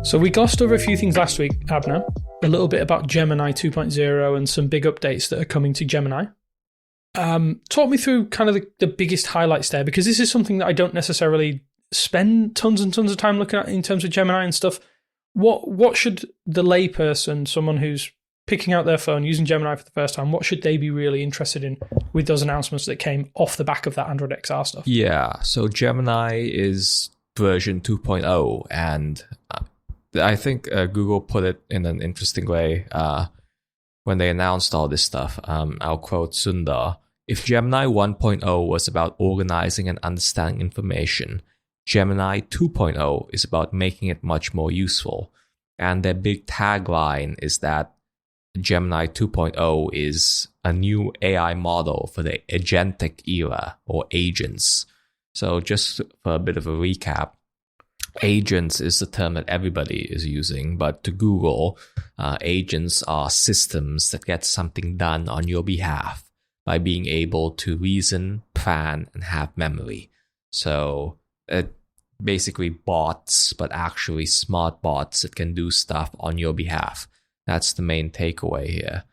So we glossed over a few things last week, Abner. A little bit about Gemini 2.0 and some big updates that are coming to Gemini. Talk me through kind of the biggest highlights there, because this is something that I don't necessarily spend tons and tons of time looking at in terms of Gemini and stuff. What should the layperson, someone who's picking out their phone, using Gemini for the first time, what should they be really interested in with those announcements that came off the back of that Android XR stuff? Yeah, so Gemini is version 2.0, and I think Google put it in an interesting way when they announced all this stuff. I'll quote Sundar: "If Gemini 1.0 was about organizing and understanding information, Gemini 2.0 is about making it much more useful." And their big tagline is that Gemini 2.0 is a new AI model for the agentic era, or agents. So just for a bit of a recap, agents is the term that everybody is using, but to Google, agents are systems that get something done on your behalf by being able to reason, plan, and have memory. So basically bots, but actually smart bots that can do stuff on your behalf. That's the main takeaway here.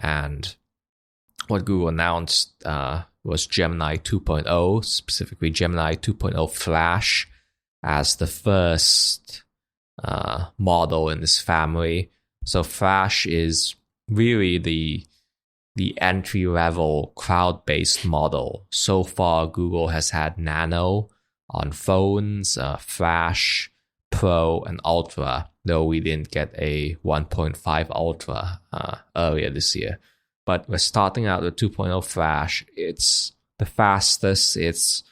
And what Google announced was Gemini 2.0, specifically Gemini 2.0 Flash, as the first model in this family. So Flash is really the entry-level cloud-based model. So far, Google has had Nano on phones, Flash, Pro, and Ultra, though we didn't get a 1.5 Ultra earlier this year. But we're starting out with 2.0 Flash. It's the fastest. It's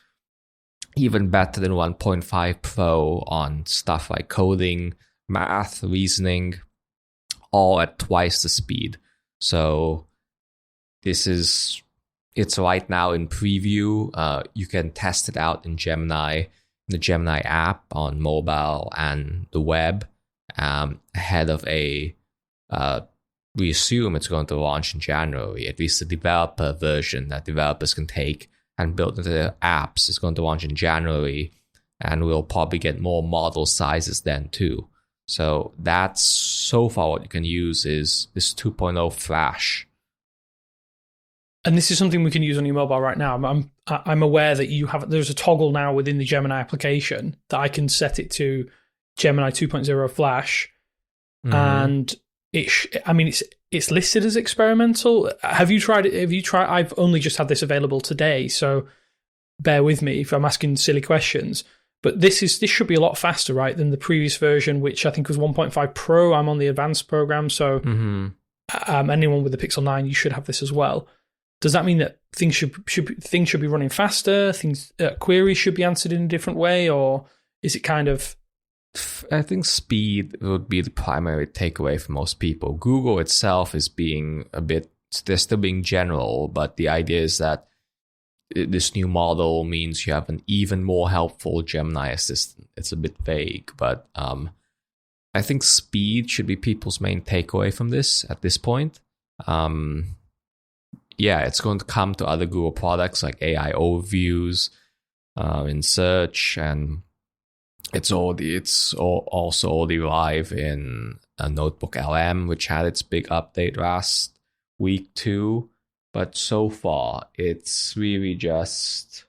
even better than 1.5 Pro on stuff like coding, math, reasoning, all at twice the speed. So it's right now in preview. You can test it out in Gemini, the Gemini app on mobile and the web, ahead of we assume it's going to launch in January. At least the developer version that developers can take and build into their apps is going to launch in January, and we'll probably get more model sizes then too. So that's so far what you can use is this 2.0 Flash. And this is something we can use on your mobile right now. I'm aware that there's a toggle now within the Gemini application that I can set it to Gemini 2.0 Flash, and it's listed as experimental. Have you tried it? I've only just had this available today, so bear with me if I'm asking silly questions. But this should be a lot faster, right, than the previous version, which I think was 1.5 Pro. I'm on the advanced program, so anyone with the Pixel 9, you should have this as well. Does that mean that things should be running faster? Queries should be answered in a different way, or is it kind of? I think speed would be the primary takeaway for most people. Google itself is being they're still being general, but the idea is that this new model means you have an even more helpful Gemini assistant. It's a bit vague, but I think speed should be people's main takeaway from this at this point. It's going to come to other Google products like AI overviews in search, and it's also already live in a Notebook LM, which had its big update last week too. But so far, it's really just,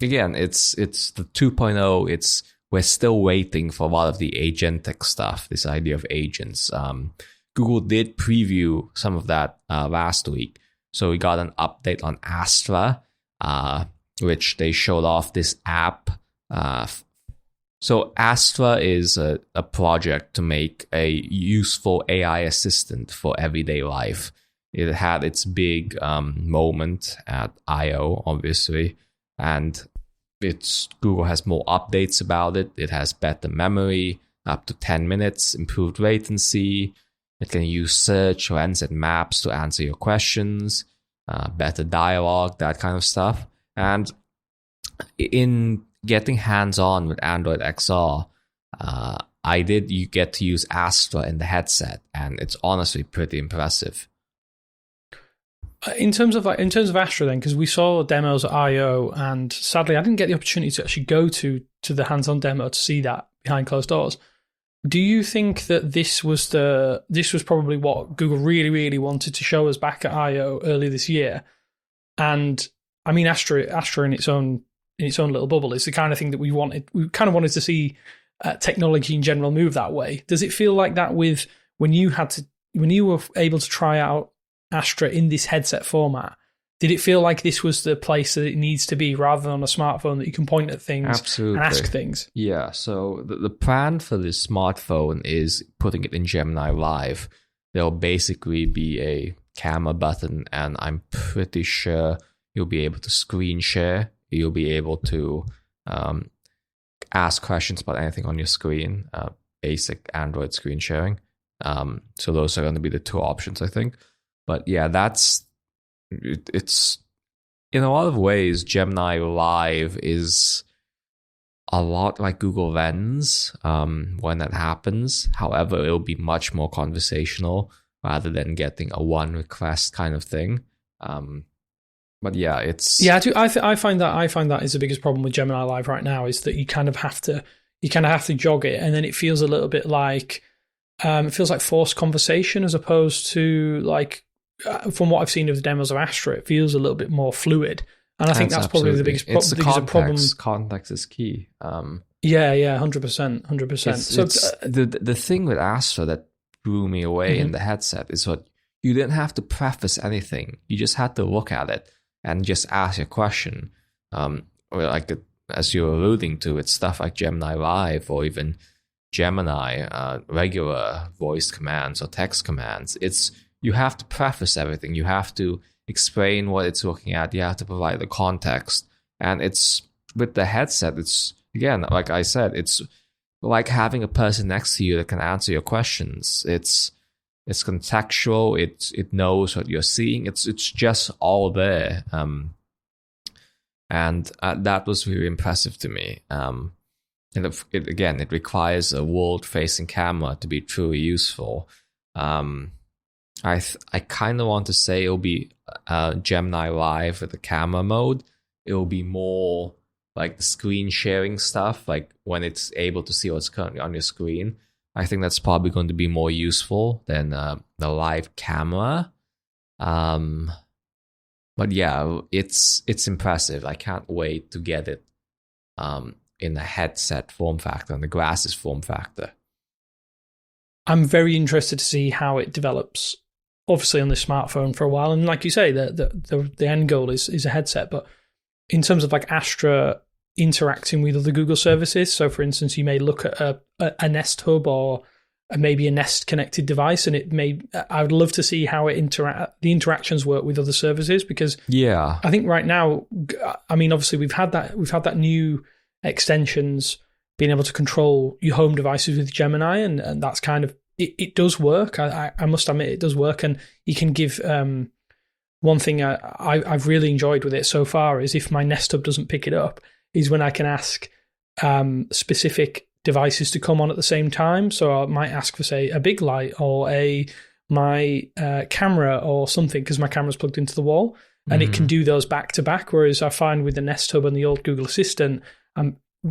again, it's the 2.0. We're still waiting for a lot of the agentic stuff, this idea of agents. Google did preview some of that last week. So we got an update on Astra, which they showed off this app. So Astra is a project to make a useful AI assistant for everyday life. It had its big moment at I/O, obviously, and Google has more updates about it. It has better memory, up to 10 minutes, improved latency. It can use search, lens, and maps to answer your questions, better dialogue, that kind of stuff. And in getting hands-on with Android XR, you get to use Astra in the headset, and it's honestly pretty impressive. in terms of Astra, then, because we saw demos at I/O, and sadly, I didn't get the opportunity to actually go to the hands-on demo to see that behind closed doors. Do you think that this was probably what Google really, really wanted to show us back at I/O earlier this year? And I mean, Astra in its own little bubble is the kind of thing that we kind of wanted to see technology in general move that way. Does it feel like that with when you were able to try out Astra in this headset format? Did it feel like this was the place that it needs to be, rather than on a smartphone that you can point at things Absolutely. and ask things? Yeah, so the plan for this smartphone is putting it in Gemini Live. There'll basically be a camera button, and I'm pretty sure you'll be able to screen share. You'll be able to ask questions about anything on your screen, basic Android screen sharing. So those are going to be the two options, I think. But yeah, it's in a lot of ways, Gemini Live is a lot like Google Lens when that happens. However, it'll be much more conversational rather than getting a one request kind of thing. But yeah, I find that is the biggest problem with Gemini Live right now, is that you kind of have to jog it, and then it feels a little bit like forced conversation, as opposed to like. From what I've seen of the demos of Astra, it feels a little bit more fluid, and I think that's probably the biggest problem. Context is key. 100%. So the thing with Astra that blew me away in the headset is what you didn't have to preface anything. You just had to look at it and just ask a question. As you're alluding to, it's stuff like Gemini Live or even Gemini, regular voice commands or text commands. You have to preface everything. You have to explain what it's looking at. You have to provide the context. And it's with the headset, it's, again, like I said, it's like having a person next to you that can answer your questions. It's contextual. It knows what you're seeing. It's just all there. And that was really impressive to me. And it requires a world-facing camera to be truly useful. I kind of want to say it'll be Gemini Live with the camera mode. It'll be more like the screen sharing stuff, like when it's able to see what's currently on your screen. I think that's probably going to be more useful than the live camera. But yeah, it's impressive. I can't wait to get it in the headset form factor and the glasses form factor. I'm very interested to see how it develops. Obviously on the smartphone for a while, and like you say, the end goal is a headset. But in terms of like Astra interacting with other Google services, so for instance, you may look at a Nest Hub or maybe a Nest connected device, and I would love to see how the interactions work with other services, because I think right now, I mean, obviously we've had that new extensions being able to control your home devices with Gemini, and that's kind of. It does work. I must admit, it does work, and you can give one thing I've really enjoyed with it so far is if my Nest Hub doesn't pick it up, is when I can ask specific devices to come on at the same time. So I might ask for, say, a big light or my camera or something, because my camera's plugged into the wall, and it can do those back to back. Whereas I find with the Nest Hub and the old Google Assistant,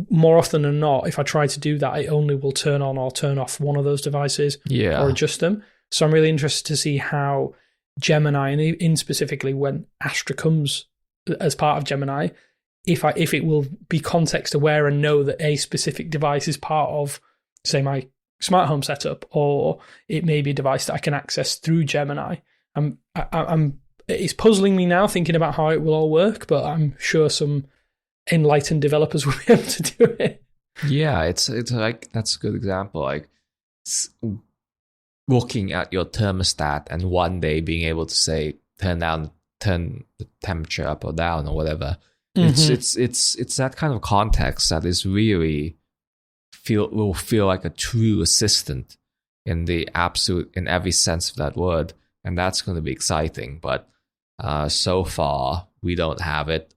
more often than not, if I try to do that, it only will turn on or turn off one of those devices or adjust them. So I'm really interested to see how Gemini, and in specifically when Astra comes as part of Gemini, if it will be context aware and know that a specific device is part of, say, my smart home setup, or it may be a device that I can access through Gemini. It's puzzling me now thinking about how it will all work, but I'm sure some enlightened developers will be able to do it. Yeah, it's like, that's a good example. Like looking at your thermostat and one day being able to say turn the temperature up or down or whatever. It's that kind of context that is really will feel like a true assistant in every sense of that word, and that's going to be exciting. But so far we don't have it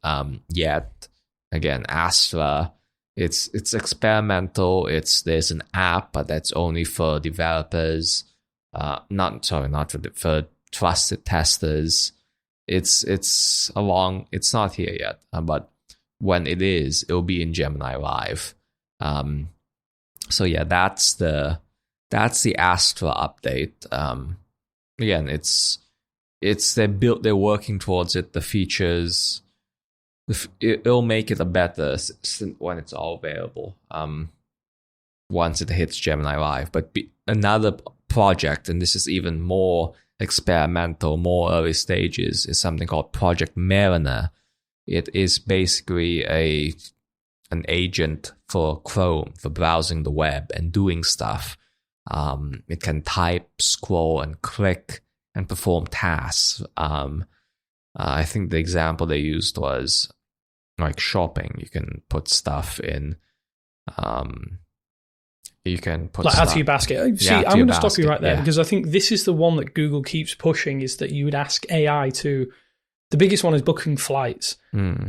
yet. Again, Astra, it's experimental. There's an app, but that's only for developers. For trusted testers. It's not here yet, but when it is, it'll be in Gemini Live. So yeah, that's the Astra update. Again, they're working towards it. The features, it'll make it a better when it's all available. Once it hits Gemini Live, but another project, and this is even more experimental, more early stages, is something called Project Mariner. It is basically an agent for Chrome for browsing the web and doing stuff. It can type, scroll, and click and perform tasks. I think the example they used was like shopping. You can put stuff in. You can put like add to your basket. See, I'm going to stop you right there, yeah. because I think this is the one that Google keeps pushing, is that you would ask AI to. The biggest one is booking flights.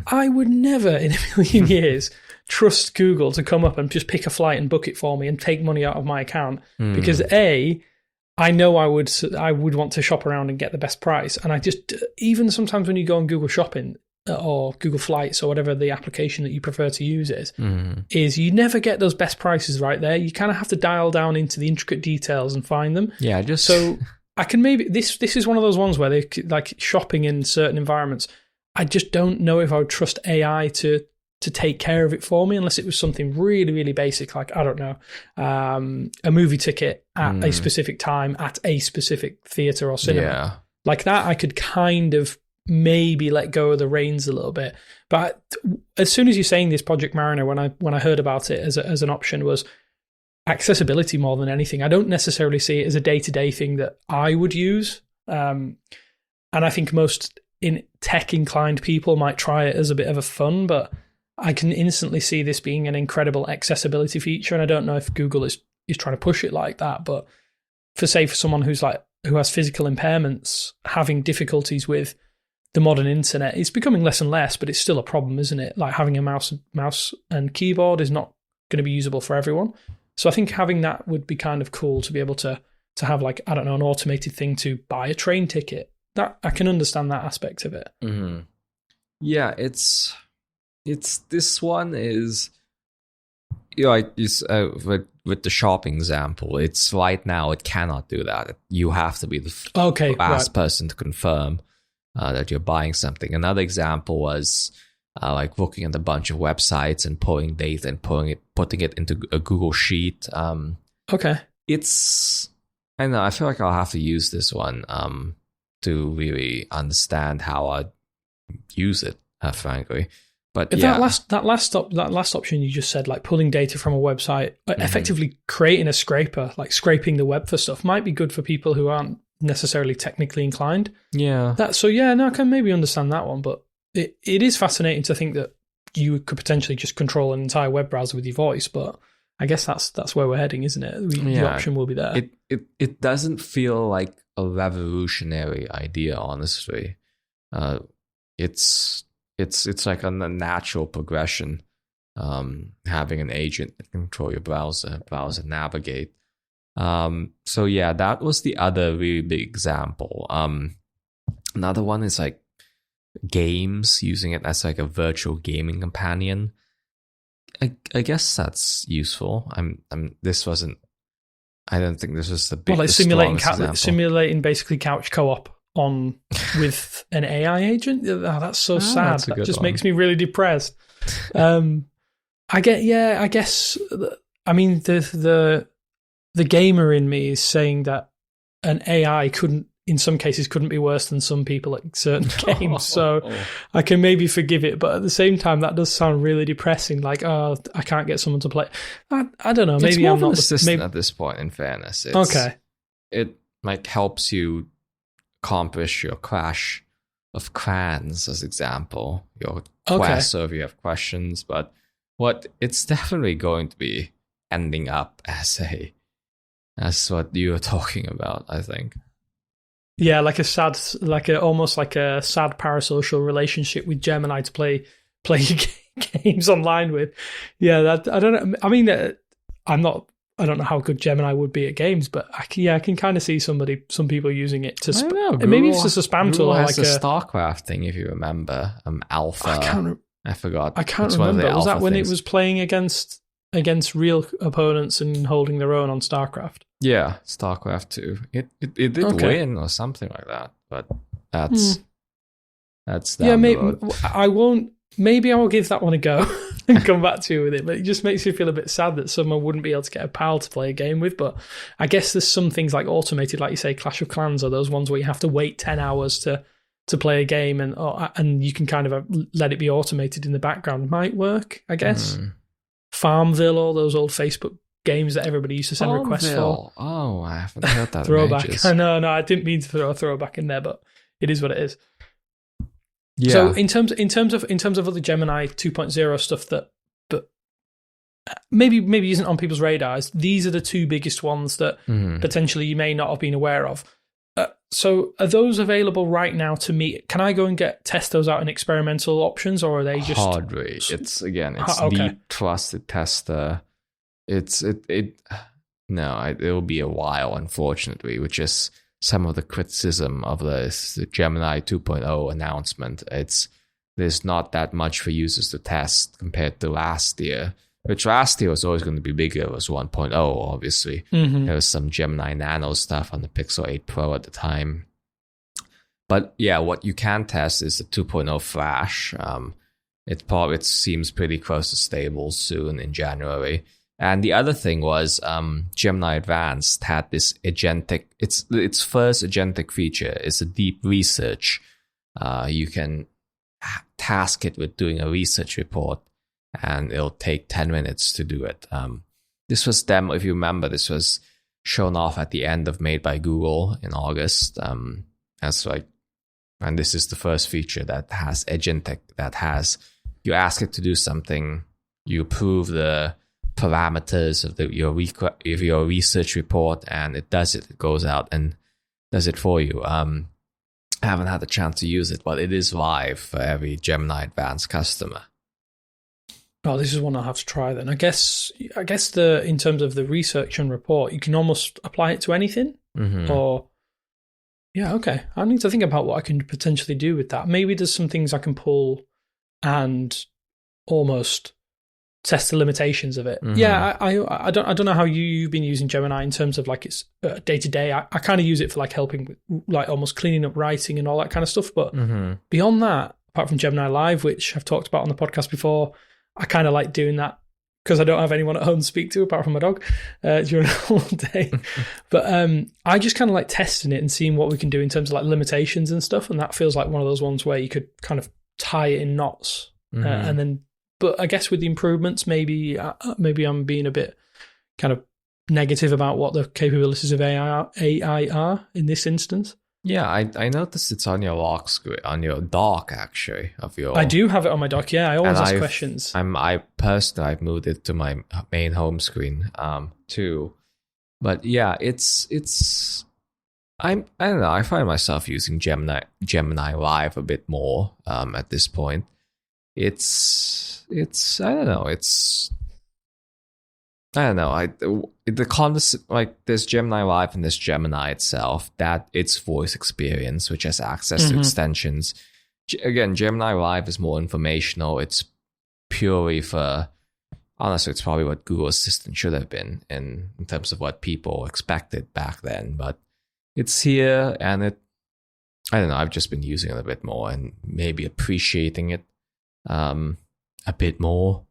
I would never in a million years trust Google to come up and just pick a flight and book it for me and take money out of my account, because I know I would want to shop around and get the best price, and I just, even sometimes when you go on Google Shopping or Google Flights or whatever the application that you prefer to use is you never get those best prices right there. You kind of have to dial down into the intricate details and find them. Yeah, so I can maybe this is one of those ones where they like shopping in certain environments. I just don't know if I would trust AI to take care of it for me, unless it was something really, really basic, like, I don't know, a movie ticket at a specific time at a specific theater or cinema. Yeah. Like that, I could kind of maybe let go of the reins a little bit. But as soon as you're saying this Project Mariner, when I heard about it as an option, was accessibility more than anything. I don't necessarily see it as a day-to-day thing that I would use. And I think most tech-inclined people might try it as a bit of a fun, but I can instantly see this being an incredible accessibility feature. And I don't know if Google is trying to push it like that, but for someone who has physical impairments, having difficulties with the modern internet, it's becoming less and less, but it's still a problem, isn't it? Like having a mouse and keyboard is not going to be usable for everyone. So I think having that would be kind of cool, to be able to have, like, I don't know, an automated thing to buy a train ticket. That I can understand that aspect of it. Mm-hmm. Yeah, it's this one is, like with the shopping example. It's right now it cannot do that. You have to be the last person to confirm that you're buying something. Another example was like looking at a bunch of websites and pulling data and putting it into a Google Sheet. It's, I don't know, I feel like I'll have to use this one to really understand how I use it, frankly. But that last option you just said, like pulling data from a website, effectively creating a scraper, like scraping the web for stuff, might be good for people who aren't necessarily technically inclined. Yeah. I can maybe understand that one, but it is fascinating to think that you could potentially just control an entire web browser with your voice. But I guess that's where we're heading, isn't it? The option will be there. It doesn't feel like a revolutionary idea, honestly. It's like a natural progression, having an agent that can control your browser navigate. So yeah, that was the other really big example. Another one is like games, using it as like a virtual gaming companion. I guess that's useful. I don't think this was the big. Well, like simulating basically couch co-op on with an AI agent. Oh, that's so sad. That just makes me really depressed. I guess. I mean, the gamer in me is saying that an AI in some cases couldn't be worse than some people at certain games. So I can maybe forgive it, but at the same time, that does sound really depressing. Like, I can't get someone to play. I don't know. Maybe I'm not an assistant at this point. In fairness, it like helps you accomplish your Clash of Clans, as example, your quest, so if you have questions. But it's definitely going to be ending up as what you were talking about, I think. Yeah, almost like a sad parasocial relationship with Gemini to play games online with. Yeah, that I don't know. I mean, I'm not I don't know how good Gemini would be at games, but I can kind of see some people using it to. Maybe it's just a spam tool. Google has like a StarCraft thing, if you remember. Alpha. I forgot. I can't remember. Was that when it was playing against real opponents and holding their own on StarCraft? Yeah, StarCraft 2. It did win or something like that, but that's down the road. I won't. Maybe I will give that one a go and come back to you with it. But it just makes me feel a bit sad that someone wouldn't be able to get a pal to play a game with. But I guess there's some things like automated, like you say, Clash of Clans, or those ones where you have to wait 10 hours to play a game, and you can kind of let it be automated in the background. It might work, I guess. Farmville, all those old Facebook games that everybody used to send requests for. Oh, I haven't heard that. Throwback. No, I didn't mean to throw a throwback in there, but it is what it is. Yeah. So in terms of other Gemini 2.0 stuff that maybe isn't on people's radars, these are the two biggest ones that potentially you may not have been aware of. So are those available right now to me? Can I go and test those out in experimental options, or are they just hard way? It's the trusted tester. It'll be a while, unfortunately, which is some of the criticism of the Gemini 2.0 announcement. There's not that much for users to test compared to last year, which last year was always going to be bigger. It was 1.0, obviously. There was some Gemini Nano stuff on the Pixel 8 Pro at the time. But yeah, what you can test is the 2.0 Flash. It seems pretty close to stable soon in January. And the other thing was Gemini Advanced had this agentic. Its first agentic feature is a deep research. You can task it with doing a research report, and it'll take 10 minutes to do it. This was if you remember, this was shown off at the end of Made by Google in August. And this is the first feature that has agentic, you ask it to do something, you approve the parameters of your research report, and it does it. It goes out and does it for you. I haven't had the chance to use it, but it is live for every Gemini Advanced customer. Oh, this is one I'll have to try then. I guess in terms of the research and report, you can almost apply it to anything. Or yeah, okay. I need to think about what I can potentially do with that. Maybe there's some things I can pull and almost test the limitations of it. Yeah, I don't know how you've been using Gemini in terms of like its day to day. I kind of use it for like helping with like almost cleaning up writing and all that kind of stuff. But beyond that, apart from Gemini Live, which I've talked about on the podcast before, I kind of like doing that because I don't have anyone at home to speak to apart from my dog during the whole day. But I just kind of like testing it and seeing what we can do in terms of like limitations and stuff. And that feels like one of those ones where you could kind of tie it in knots and then. But I guess with the improvements, maybe I'm being a bit kind of negative about what the capabilities of AI are in this instance. Yeah, I noticed it's on your lock screen, on your dock actually of your. I do have it on my dock. Yeah, I always ask questions. I've moved it to my main home screen too, but yeah, I don't know. I find myself using Gemini Live a bit more at this point. I don't know. There's Gemini Live and there's Gemini itself, that its voice experience, which has access to extensions. Again, Gemini Live is more informational. It's purely honestly, it's probably what Google Assistant should have been in terms of what people expected back then. But it's here, and I don't know, I've just been using it a bit more and maybe appreciating it a bit more.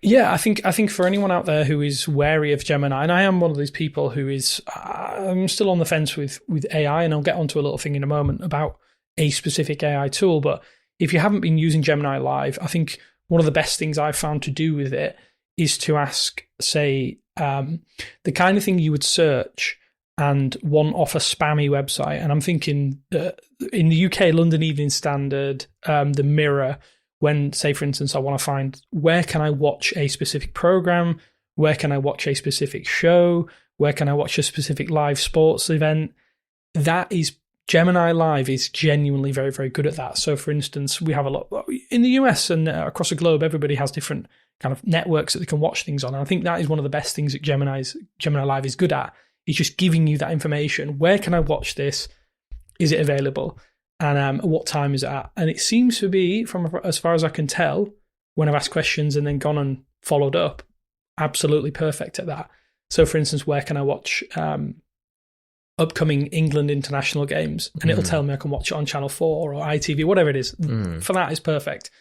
Yeah, I think for anyone out there who is wary of Gemini, and I am one of these people who is, I'm still on the fence with AI, and I'll get onto a little thing in a moment about a specific AI tool, but if you haven't been using Gemini Live, I think one of the best things I've found to do with it is to ask, say, the kind of thing you would search and one off a spammy website. And I'm thinking in the UK, London Evening Standard, the Mirror, when, say, for instance, I want to find where can I watch a specific program, where can I watch a specific show, where can I watch a specific live sports event, Gemini Live is genuinely very, very good at that. So, for instance, we have a lot in the US and across the globe, everybody has different kind of networks that they can watch things on. And I think that is one of the best things that Gemini Live is good at. It's just giving you that information. Where can I watch this? Is it available? And what time is it at? And it seems to be, from as far as I can tell, when I've asked questions and then gone and followed up, absolutely perfect at that. So, for instance, where can I watch upcoming England international games? And it'll tell me I can watch it on Channel 4 or ITV, whatever it is. For that, it's perfect.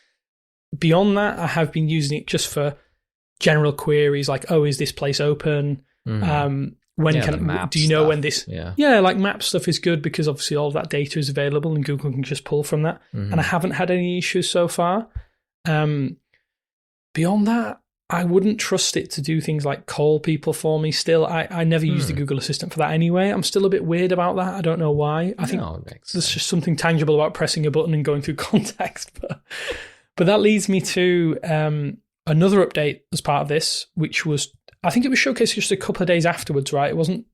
Beyond that, I have been using it just for general queries like, oh, is this place open? When do you know when this? Yeah, like map stuff is good because obviously all of that data is available and Google can just pull from that. And I haven't had any issues so far. Beyond that, I wouldn't trust it to do things like call people for me still. I never use the Google Assistant for that anyway. I'm still a bit weird about that. I don't know why. I think there's just something tangible about pressing a button and going through context. But that leads me to another update as part of this, which was, I think it was showcased just a couple of days afterwards, right? It wasn't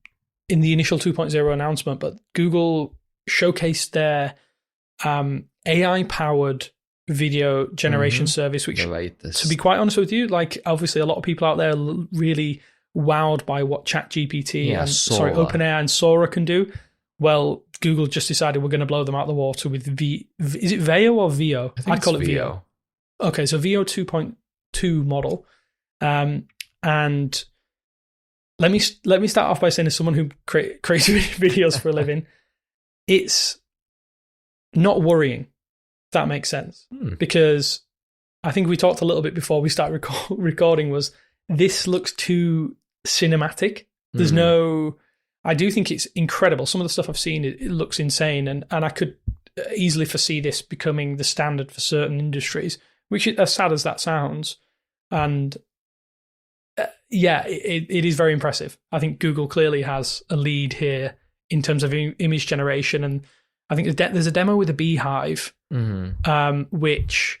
in the initial 2.0 announcement, but Google showcased their AI-powered video generation service, which, to be quite honest with you, like obviously a lot of people out there are really wowed by what ChatGPT OpenAI and Sora can do. Well, Google just decided we're going to blow them out of the water with is it Veo or Veo? I call it Veo. Okay, so Veo 2.2 model. And let me start off by saying, as someone who creates videos for a living, it's not worrying, if that makes sense. Because I think we talked a little bit before we started recording was this looks too cinematic. There's I do think it's incredible. Some of the stuff I've seen, it looks insane. And I could easily foresee this becoming the standard for certain industries, which, as sad as that sounds, and it is very impressive. I think Google clearly has a lead here in terms of image generation. And I think there's a demo with a beehive, which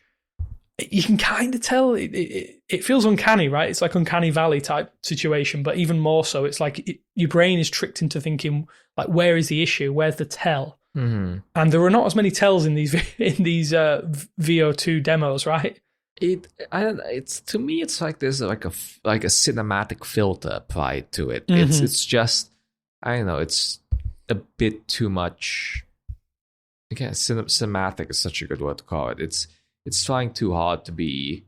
you can kind of tell it feels uncanny, right? It's like Uncanny Valley type situation, but even more so, it's like your brain is tricked into thinking, like, where is the issue? Where's the tell? And there are not as many tells in these VO2 demos, right? It's to me, it's like there's like a cinematic filter applied to it. It's just, I don't know, it's a bit too much. Again, cinematic is such a good word to call it. It's trying too hard to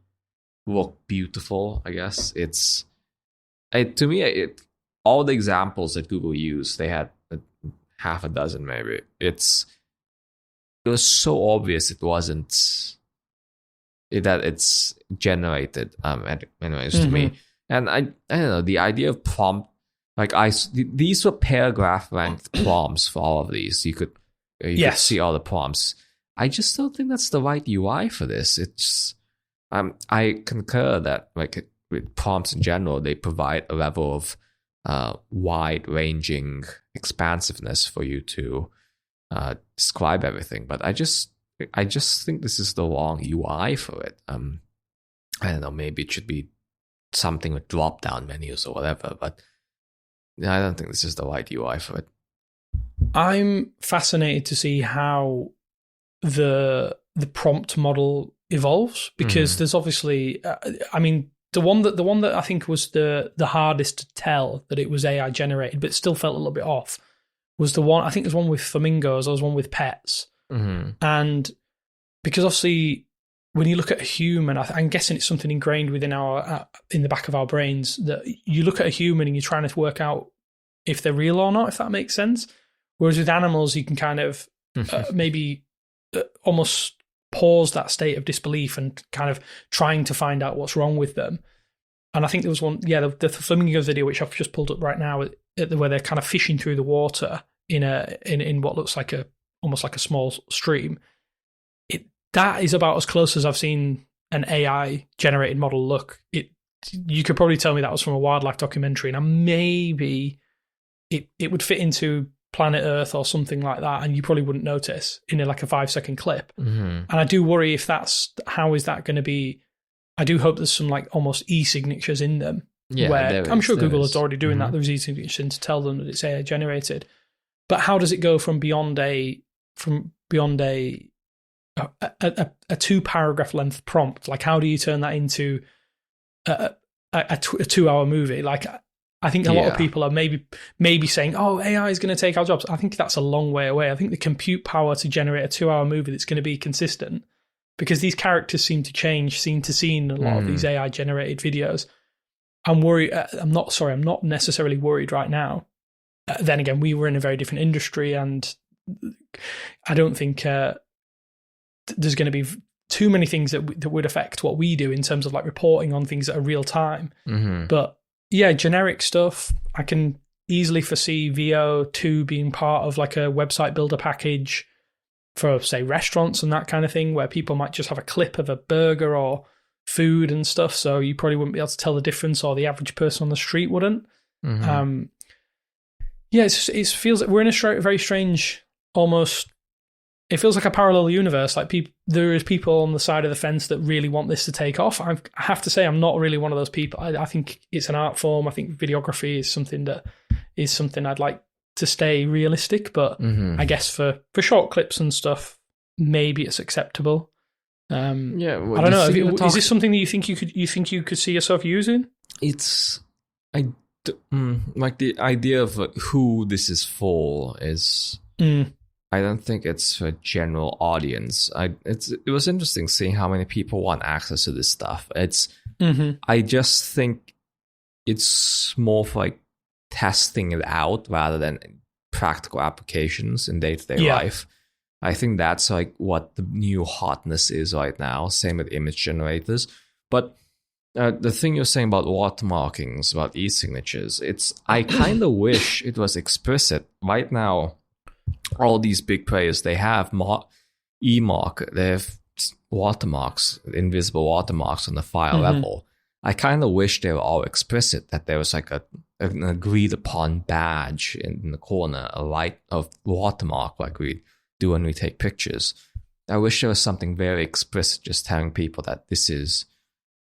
look beautiful, I guess. To me, all the examples that Google used, they had half a dozen maybe. It was so obvious it wasn't that it's generated. Anyways, to me, and I don't know, the idea of prompt, like these were paragraph length prompts for all of these. You could see all the prompts. I just don't think that's the right UI for this. It's I concur that, like, with prompts in general, they provide a level of wide-ranging expansiveness for you to describe everything. But I just think this is the wrong UI for it. I don't know, maybe it should be something with drop-down menus or whatever, but I don't think this is the right UI for it. I'm fascinated to see how the prompt model evolves, because there's obviously, the one that I think was the hardest to tell that it was AI generated, but still felt a little bit off, was the one, I think there's one with flamingos, there was one with pets. And because obviously when you look at a human, I'm guessing it's something ingrained within in the back of our brains, that you look at a human and you're trying to work out if they're real or not, if that makes sense. Whereas with animals, you can kind of maybe almost pause that state of disbelief and kind of trying to find out what's wrong with them. And I think there was one, the flamingo video, which I've just pulled up right now, where they're kind of fishing through the water in what looks like almost like a small stream. That is about as close as I've seen an AI generated model look. You could probably tell me that was from a wildlife documentary, and maybe it would fit into Planet Earth or something like that, and you probably wouldn't notice in like a 5-second clip. And I do worry if how is that going to be. I do hope there's some like almost e-signatures in them. Yeah, I'm sure Google is already doing that. There's e-signatures to tell them that it's AI generated. But how does it go from beyond a 2-paragraph length prompt? Like, how do you turn that into a 2-hour movie. Like, I think a lot of people are maybe saying, "Oh, AI is going to take our jobs." I think that's a long way away. I think the compute power to generate a 2-hour movie that's going to be consistent, because these characters seem to change scene to scene in a lot of these AI generated videos. I'm worried. I'm not necessarily worried right now. Then again, we were in a very different industry, and I don't think there's going to be too many things that would affect what we do in terms of like reporting on things that are real time. But yeah, generic stuff, I can easily foresee VO2 being part of like a website builder package for, say, restaurants and that kind of thing, where people might just have a clip of a burger or food and stuff, so you probably wouldn't be able to tell the difference, or the average person on the street wouldn't. Yeah, it feels like we're in a very strange, almost, it feels like a parallel universe. Like, there is people on the side of the fence that really want this to take off. I have to say, I'm not really one of those people. I think it's an art form. I think videography is something I'd like to stay realistic, but I guess for short clips and stuff, maybe it's acceptable. I don't know. Is this something that you think you could see yourself using? Like, the idea of who this is for is, I don't think it's for general audience. It was interesting seeing how many people want access to this stuff. I just think it's more for like testing it out rather than practical applications in day-to-day life. I think that's like what the new hotness is right now. Same with image generators. But the thing you're saying about watermarkings, about e-signatures, I kind of wish it was explicit. Right now, all these big players, they have e-mark, they have watermarks, invisible watermarks on the file level. I kind of wish they were all explicit, that there was like an agreed upon badge in the corner, a light of watermark like we do when we take pictures. I wish there was something very explicit, just telling people that this is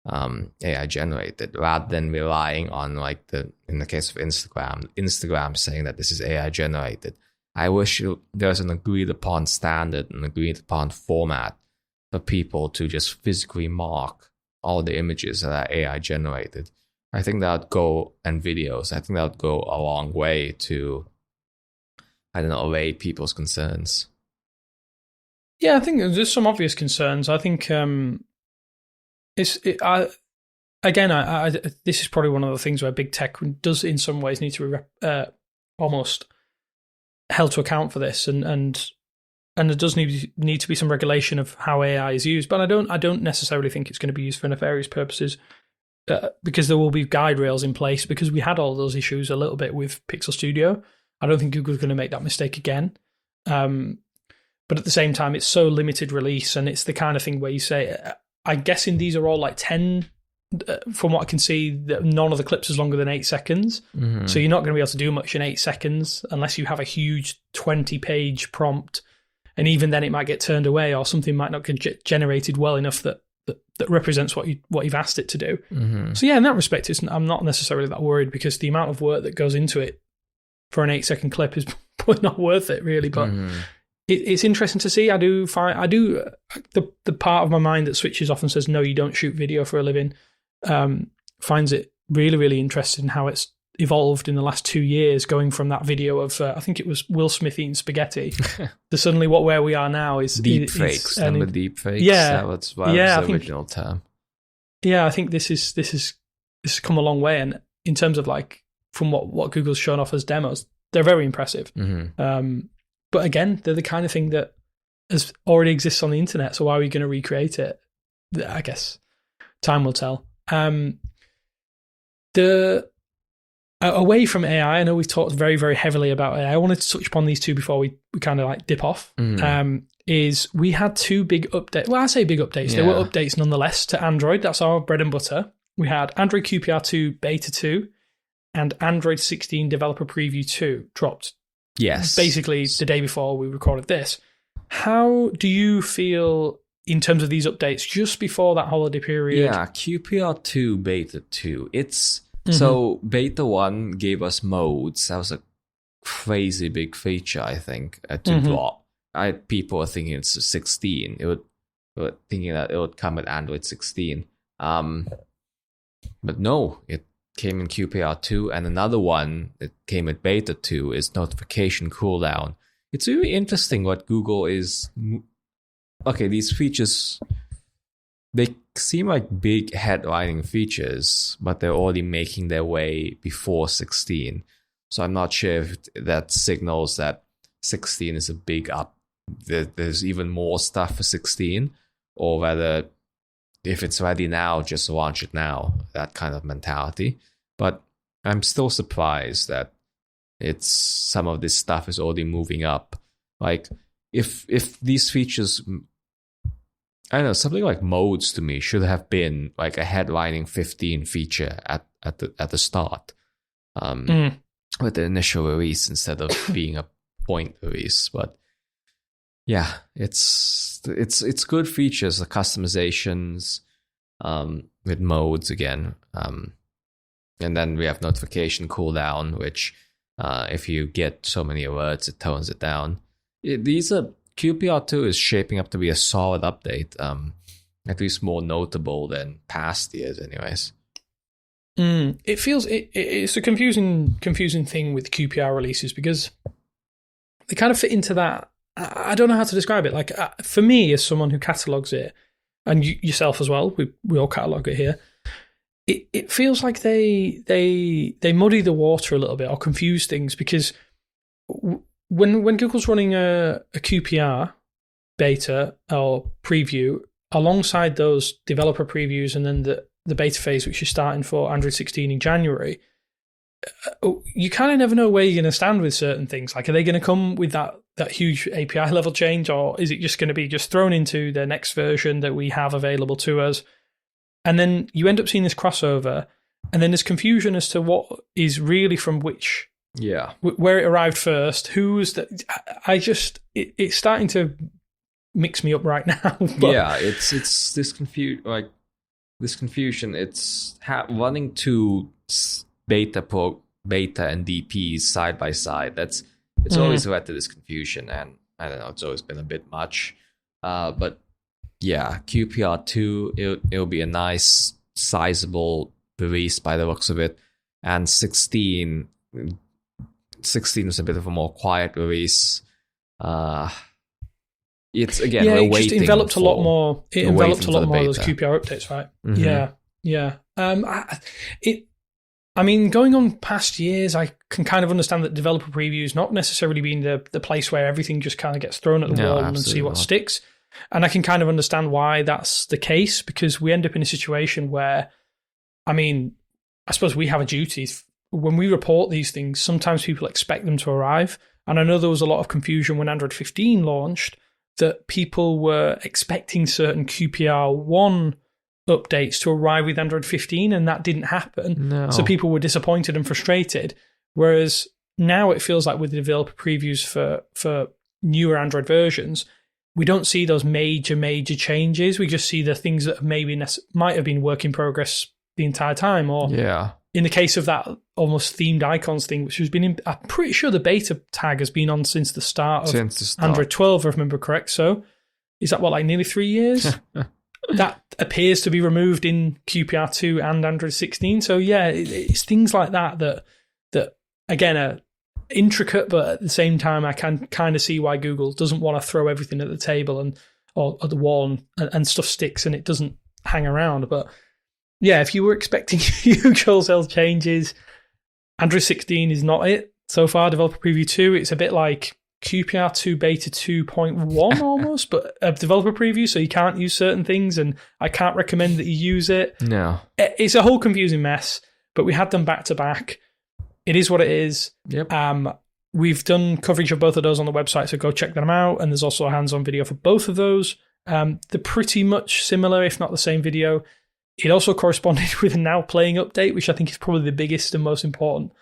AI generated, rather than relying on, like, in the case of Instagram saying that this is AI generated. I wish there's an agreed upon standard, an agreed upon format for people to just physically mark all the images that are AI generated. I think that would go, and videos, I think that would go a long way to, I don't know, allay people's concerns. Yeah, I think there's some obvious concerns. I think this is probably one of the things where big tech does in some ways need to be almost held to account for this, and there does need to be some regulation of how AI is used. But I don't necessarily think it's going to be used for nefarious purposes, because there will be guide rails in place, because we had all those issues a little bit with Pixel Studio. I don't think Google's going to make that mistake again. But at the same time, it's so limited release, and it's the kind of thing where you say, I'm guessing these are all like 10, from what I can see, none of the clips is longer than 8 seconds. So you're not going to be able to do much in 8 seconds unless you have a huge 20-page prompt. And even then it might get turned away, or something might not get generated well enough that represents what you've asked it to do. So yeah, in that respect, I'm not necessarily that worried, because the amount of work that goes into it for an 8-second clip is probably not worth it, really. But it's interesting to see. The part of my mind that switches off and says, no, you don't shoot video for a living, finds it really, really interesting how it's evolved in the last 2 years, going from that video of, I think it was Will Smith eating spaghetti, to suddenly where we are now is deep fakes. Remember deep fakes? Yeah. That was the original term. Yeah, I think this has come a long way. And in terms of, like, from what Google's shown off as demos, they're very impressive. But again, they're the kind of thing that already exists on the internet, so why are we going to recreate it? I guess time will tell. Away from AI, I know we've talked very, very heavily about AI. I wanted to touch upon these two before we kind of like dip off. Is we had 2 big updates. Well, I say big updates. They were updates nonetheless to Android. That's our bread and butter. We had Android QPR2 Beta 2 and Android 16 Developer Preview 2 dropped. Yes. Basically the day before we recorded this. How do you feel in terms of these updates just before that holiday period? Yeah, QPR2 Beta 2. So Beta 1 gave us modes. That was a crazy big feature, I think, to drop. People were thinking it's 16. They were thinking that it would come with Android 16. But no, it came in QPR2, and another one that came at Beta 2 is notification cooldown. It's really interesting what Google is... Okay, these features, they seem like big headlining features, but they're already making their way before 16. So I'm not sure if that signals that 16 is a big up. There's even more stuff for 16, or whether if it's ready now, just launch it now, that kind of mentality. But I'm still surprised that some of this stuff is already moving up. Like, if these features, I don't know, something like modes to me should have been like a headlining 15 feature at the start with the initial release instead of being a point release. But yeah, it's good features, the customizations with modes again. And then we have notification cooldown, which if you get so many alerts, it tones it down. QPR2 is shaping up to be a solid update, at least more notable than past years anyways. It feels it's a confusing thing with QPR releases because they kind of fit into that. I don't know how to describe it. Like for me, as someone who catalogs it, and yourself as well, we all catalog it here. It feels like they muddy the water a little bit or confuse things because when Google's running a QPR beta or preview alongside those developer previews and then the beta phase, which is starting for Android 16 in January, you kind of never know where you're going to stand with certain things. Like, are they going to come with that huge API level change, or is it just going to be just thrown into the next version that we have available to us? And then you end up seeing this crossover, and then there's confusion as to what is really from which, where it arrived first. Who's that? It's starting to mix me up right now. But yeah, it's this confusion. It's running two beta and DPs side by side. It's always led to this confusion, and I don't know, it's always been a bit much. But yeah, QPR2, it'll be a nice, sizable release by the looks of it. And 16 was a bit of a more quiet release. It's again, we're it waiting. Just enveloped a lot more. It enveloped a lot more of those beta. QPR updates, right? Mm-hmm. Yeah. I mean, going on past years, I can kind of understand that developer previews not necessarily being the place where everything just kind of gets thrown at the wall and see what sticks. And I can kind of understand why that's the case, because we end up in a situation where, I mean, I suppose we have a duty. When we report these things, sometimes people expect them to arrive. And I know there was a lot of confusion when Android 15 launched that people were expecting certain QPR1 updates to arrive with Android 15, and that didn't happen. No. So people were disappointed and frustrated. Whereas now it feels like with the developer previews for newer Android versions, we don't see those major changes. We just see the things that maybe might have been work in progress the entire time. Or in the case of that almost themed icons thing, which has been I'm pretty sure the beta tag has been on since the start of Android 12, if I remember correct. So is that like nearly 3 years? That appears to be removed in QPR2 and Android 16. So yeah, it's things like that again are intricate, but at the same time, I can kind of see why Google doesn't want to throw everything at the table or at the wall and stuff sticks and it doesn't hang around. But yeah, if you were expecting huge wholesale changes, Android 16 is not it. So far, Developer Preview 2, it's a bit like QPR2 Beta 2.1 almost, but a developer preview, so you can't use certain things, and I can't recommend that you use it. No. It's a whole confusing mess, but we had them back to back. It is what it is. Yep. We've done coverage of both of those on the website, so go check them out, and there's also a hands-on video for both of those. They're pretty much similar, if not the same video. It also corresponded with a Now Playing update, which I think is probably the biggest and most important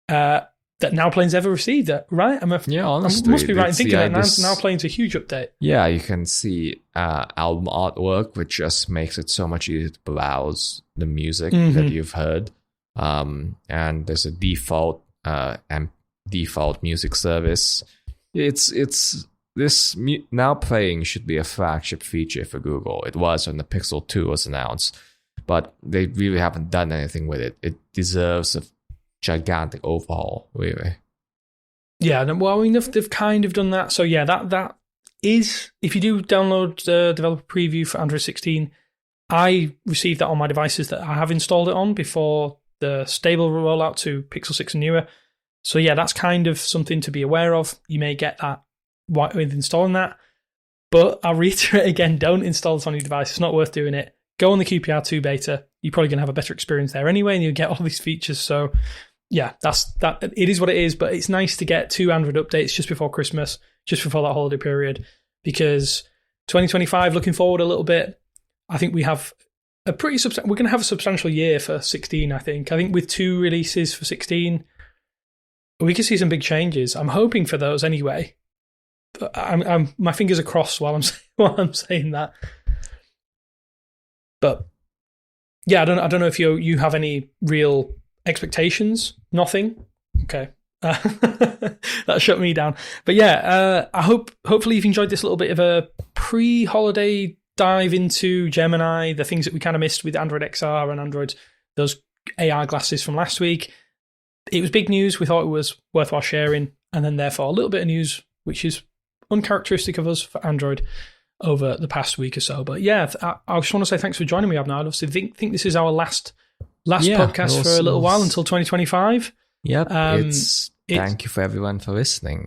that Now Playing's ever received. Right? Honestly, I must be right in thinking that Now Playing's a huge update. Yeah, you can see album artwork, which just makes it so much easier to browse the music that you've heard. And there's a default music service. Now Playing should be a flagship feature for Google. It was when the Pixel 2 was announced, but they really haven't done anything with it. It deserves a gigantic overhaul, really. Yeah, well, I mean, they've kind of done that. So yeah, that is, if you do download the developer preview for Android 16, I received that on my devices that I have installed it on before the stable rollout to Pixel 6 and newer. So yeah, that's kind of something to be aware of. You may get that with installing that. But I'll reiterate again, don't install this on your device. It's not worth doing it. Go on the QPR2 beta. You're probably going to have a better experience there anyway, and you'll get all these features. So yeah, that. It is what it is, but it's nice to get 2 Android updates just before Christmas, just before that holiday period, because 2025, looking forward a little bit, I think we have we're going to have a substantial year for 16, I think. I think with 2 releases for 16, we can see some big changes. I'm hoping for those anyway. But I'm my fingers are crossed while I'm saying that. But yeah, I don't know if you have any real expectations. Nothing. Okay. That shut me down. But yeah, hopefully you've enjoyed this little bit of a pre-holiday dive into Gemini, the things that we kind of missed with Android XR and Android, those AR glasses from last week. It was big news. We thought it was worthwhile sharing, and then therefore a little bit of news, which is uncharacteristic of us for Android over the past week or so. But yeah, I just want to say thanks for joining me, Abner. I obviously think this is our last podcast for a little while until 2025. Yep. Thank you for everyone for listening.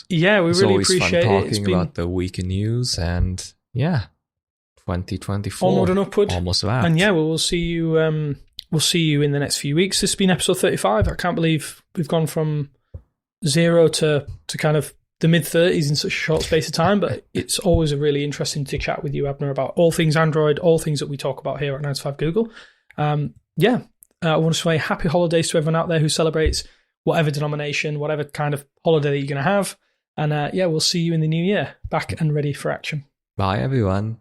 We really appreciate fun it. Talking about the week in news, and yeah, 2024 onward and upward, almost that. And yeah, we'll see you. We'll see you in the next few weeks. This has been episode 35. I can't believe we've gone from 0 to kind of the mid-30s in such a short space of time, but it's always a really interesting to chat with you, Abner, about all things Android, all things that we talk about here at 9to5 Google. I want to say happy holidays to everyone out there who celebrates whatever denomination, whatever kind of holiday that you're going to have. And we'll see you in the new year, back and ready for action. Bye, everyone.